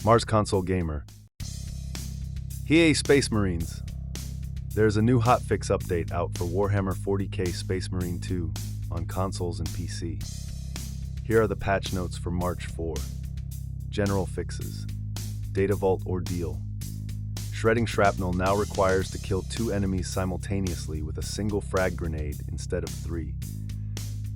Mars Console Gamer. Hey Space Marines! There's a new hotfix update out for Warhammer 40K Space Marine 2 on consoles and PC. Here are the patch notes for March 4. General fixes. Data Vault Ordeal. Shredding shrapnel now requires to kill 2 enemies simultaneously with a single frag grenade instead of 3.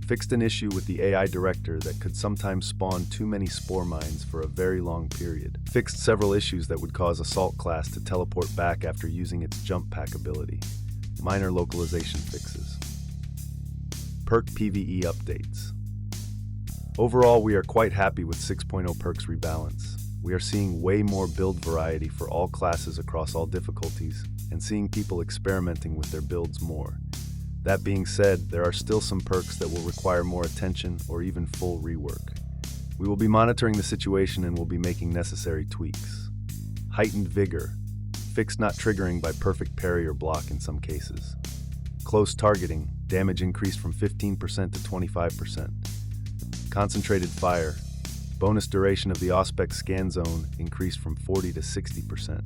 Fixed an issue with the AI director that could sometimes spawn too many spore mines for a very long period. Fixed several issues that would cause Assault class to teleport back after using its jump pack ability. Minor localization fixes. Perk PvE updates. Overall, we are quite happy with 6.0 Perk's rebalance. We are seeing way more build variety for all classes across all difficulties, and seeing people experimenting with their builds more. That being said, there are still some perks that will require more attention or even full rework. We will be monitoring the situation and will be making necessary tweaks. Heightened Vigor. Fixed not triggering by perfect parry or block in some cases. Close targeting. Damage increased from 15% to 25%. Concentrated Fire. Bonus duration of the Auspex scan zone increased from 40 to 60%.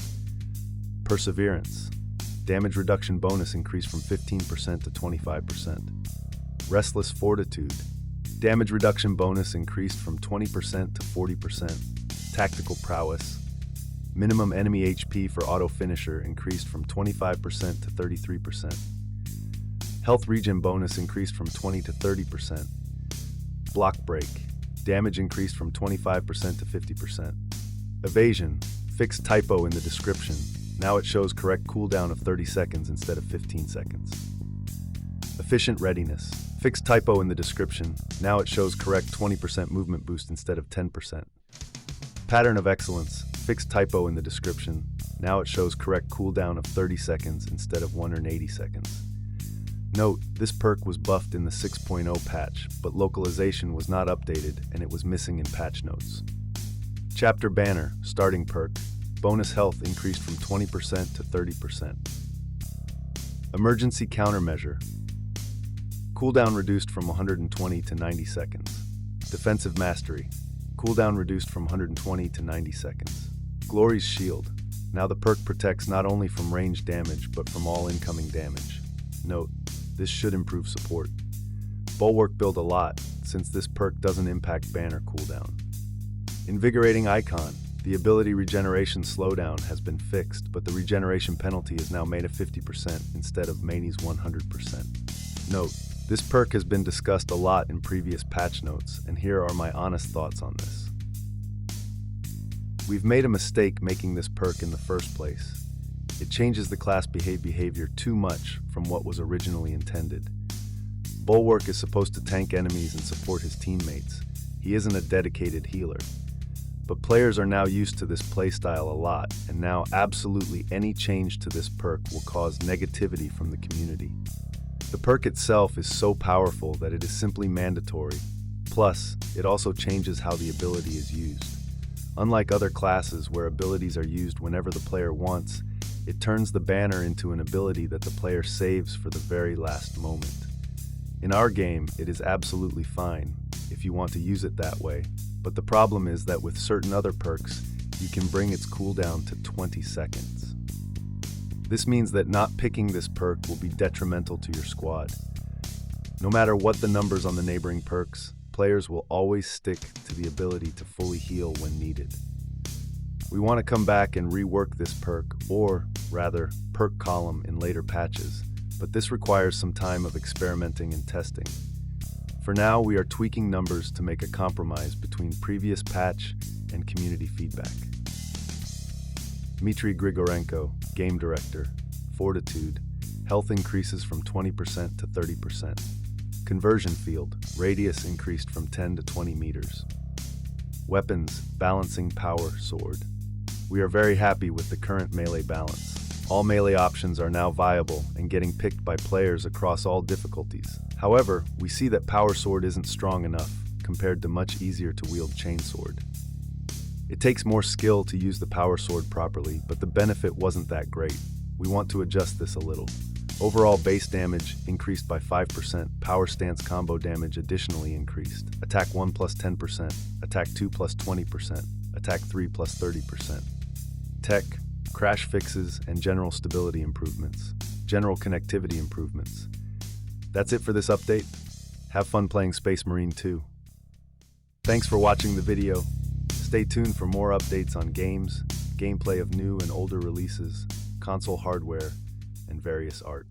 Perseverance. Damage reduction bonus increased from 15% to 25%. Restless Fortitude. Damage reduction bonus increased from 20% to 40%. Tactical Prowess. Minimum enemy HP for auto finisher increased from 25% to 33%. Health regen bonus increased from 20 to 30%. Block Break. Damage increased from 25% to 50%. Evasion. Fixed typo in the description. Now it shows correct cooldown of 30 seconds instead of 15 seconds. Efficient Readiness. Fixed typo in the description. Now it shows correct 20% movement boost instead of 10%. Pattern of Excellence. Fixed typo in the description. Now it shows correct cooldown of 30 seconds instead of 180 seconds. Note, this perk was buffed in the 6.0 patch, but localization was not updated and it was missing in patch notes. Chapter Banner. Starting perk. Bonus health increased from 20% to 30%. Emergency Countermeasure. Cooldown reduced from 120 to 90 seconds. Defensive Mastery. Cooldown reduced from 120 to 90 seconds. Glory's Shield. Now the perk protects not only from ranged damage, but from all incoming damage. Note, this should improve support. Bulwark build a lot, since this perk doesn't impact banner cooldown. Invigorating Icon. The ability regeneration slowdown has been fixed, but the regeneration penalty is now made a 50% instead of Maney's 100%. Note, this perk has been discussed a lot in previous patch notes, and here are my honest thoughts on this. We've made a mistake making this perk in the first place. It changes the class behavior too much from what was originally intended. Bulwark is supposed to tank enemies and support his teammates. He isn't a dedicated healer. But players are now used to this playstyle a lot, and now absolutely any change to this perk will cause negativity from the community. The perk itself is so powerful that it is simply mandatory. Plus, it also changes how the ability is used. Unlike other classes where abilities are used whenever the player wants, it turns the banner into an ability that the player saves for the very last moment. In our game, it is absolutely fine if you want to use it that way. But the problem is that with certain other perks, you can bring its cooldown to 20 seconds. This means that not picking this perk will be detrimental to your squad. No matter what the numbers on the neighboring perks, players will always stick to the ability to fully heal when needed. We want to come back and rework this perk, or rather, perk column in later patches, but this requires some time of experimenting and testing. For now, we are tweaking numbers to make a compromise between previous patch and community feedback. Dmitry Grigorenko, Game Director. Fortitude. Health increases from 20% to 30%. Conversion Field. Radius increased from 10 to 20 meters. Weapons. Balancing Power Sword. We are very happy with the current melee balance. All melee options are now viable and getting picked by players across all difficulties. However, we see that Power Sword isn't strong enough compared to much easier to wield Chainsword. It takes more skill to use the Power Sword properly, but the benefit wasn't that great. We want to adjust this a little. Overall base damage increased by 5%, Power Stance combo damage additionally increased. Attack 1 plus 10%, Attack 2 plus 20%, attack 3 plus 30%. Tech, crash fixes, and general stability improvements. General connectivity improvements. That's it for this update. Have fun playing Space Marine 2. Thanks for watching the video. Stay tuned for more updates on games, gameplay of new and older releases, console hardware, and various art.